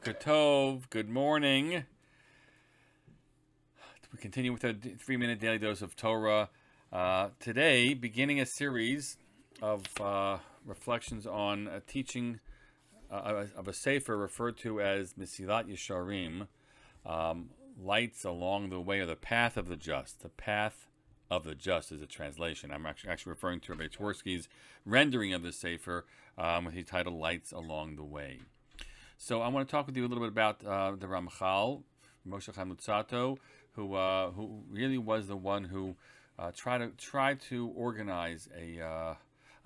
Boker Tov, good morning. We continue with our 3-minute daily dose of Torah. Today, beginning a series of reflections on a teaching of a sefer referred to as Mesilat Yesharim, lights along the way, or the path of the just. The path of the just is a translation. I'm actually referring to Rabbi Twersky's rendering of the sefer, with the title "Lights Along the Way." So I want to talk with you a little bit about the Ramchal, Moshe Chaim Luzzatto, who really was the one who tried to organize a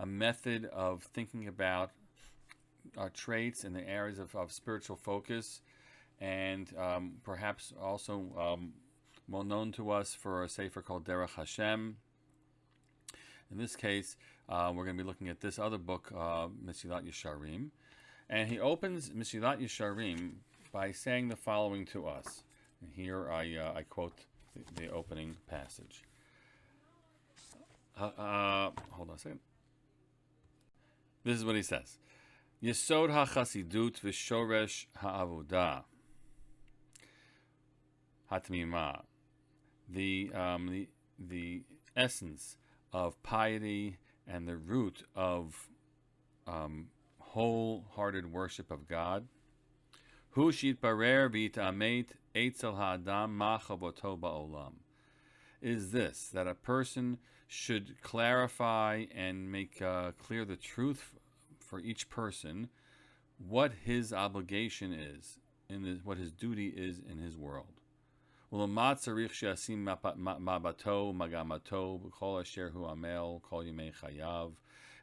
method of thinking about our traits in the areas of spiritual focus, and perhaps also well known to us for a sefer called Derech Hashem. In this case, we're going to be looking at this other book, Mesilat Yesharim. And he opens Mesilat Yesharim by saying the following to us. And here I quote the opening passage. Hold on a second. This is what he says. Yesod ha-chasidut v'shoresh ha'avodah hatmima. The essence of piety and the root of wholehearted worship of God, hu shitbarer v'itamet etzel ha'adam ma chavoto ba'olam, is this, that a person should clarify and make clear the truth for each person, what his obligation is, what his duty is in his world. U'lama tzarich she'asim mabato magamato b'kol asher hu amel kol yemei chayav,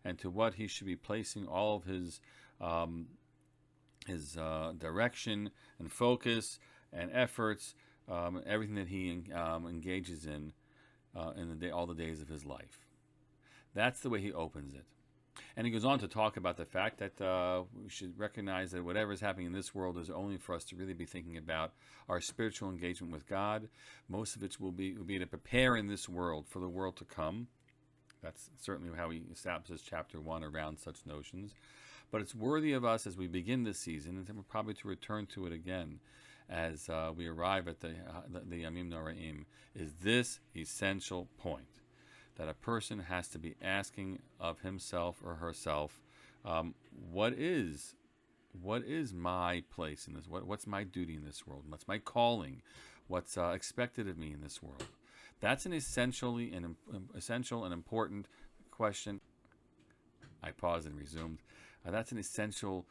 and to what he should be placing all of his direction and focus and efforts, everything that he engages in the day, all the days of his life. That's the way he opens it. And he goes on to talk about the fact that we should recognize that whatever is happening in this world is only for us to really be thinking about our spiritual engagement with God. Most of it will be to prepare in this world for the world to come. That's certainly how he establishes chapter 1 around such notions. But it's worthy of us as we begin this season, and we're probably to return to it again as we arrive at the Yamim Noraim, is this essential point, that a person has to be asking of himself or herself, what is my place in this? What's my duty in this world? What's my calling? What's expected of me in this world? That's an essential and important question. I paused and resumed. That's an essential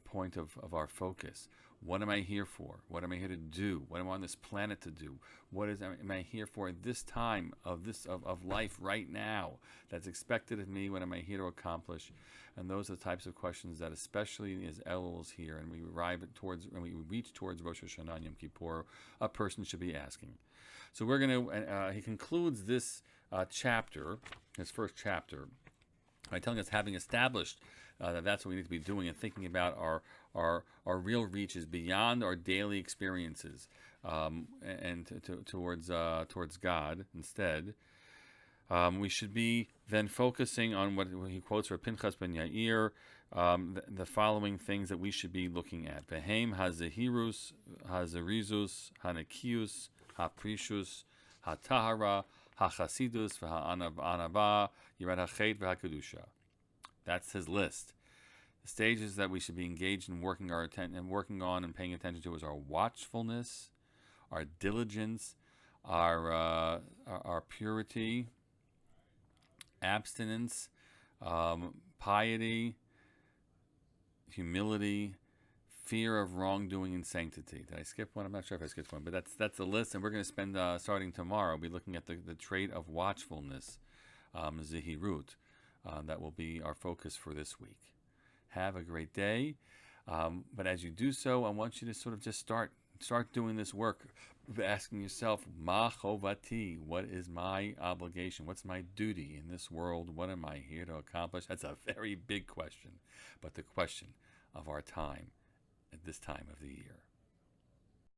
point of our focus. What am I here for? What am I here to do? What am I on this planet to do? Am I here for at this time of life right now that's expected of me? What am I here to accomplish? And those are the types of questions that, especially as Elul is here and we reach towards Rosh Hashanah and Yom Kippur, a person should be asking. So we're going to. He concludes this chapter, his first chapter, by telling us, having established that that's what we need to be doing and thinking about our real reach is beyond our daily experiences, and towards God instead. We should be then focusing on what he quotes for Pinchas ben Yair, the following things that we should be looking at: Vehem hazehirus, hazerizus, hanakius, haprishus, hatahara, hachasidus, v'ha'anava, yirat hachet, v'hakadusha. That's his list. The stages that we should be engaged in working on and paying attention to is our watchfulness, our diligence, our purity, abstinence, piety, humility, fear of wrongdoing, and sanctity. Did I skip one? I'm not sure if I skipped one, but that's the list. And we're going to spend, starting tomorrow, we'll be looking at the trait of watchfulness, zihirut. That will be our focus for this week. Have a great day. But as you do so, I want you to sort of just start doing this work, asking yourself, ma chovati, what is my obligation? What's my duty in this world? What am I here to accomplish? That's a very big question, but the question of our time at this time of the year.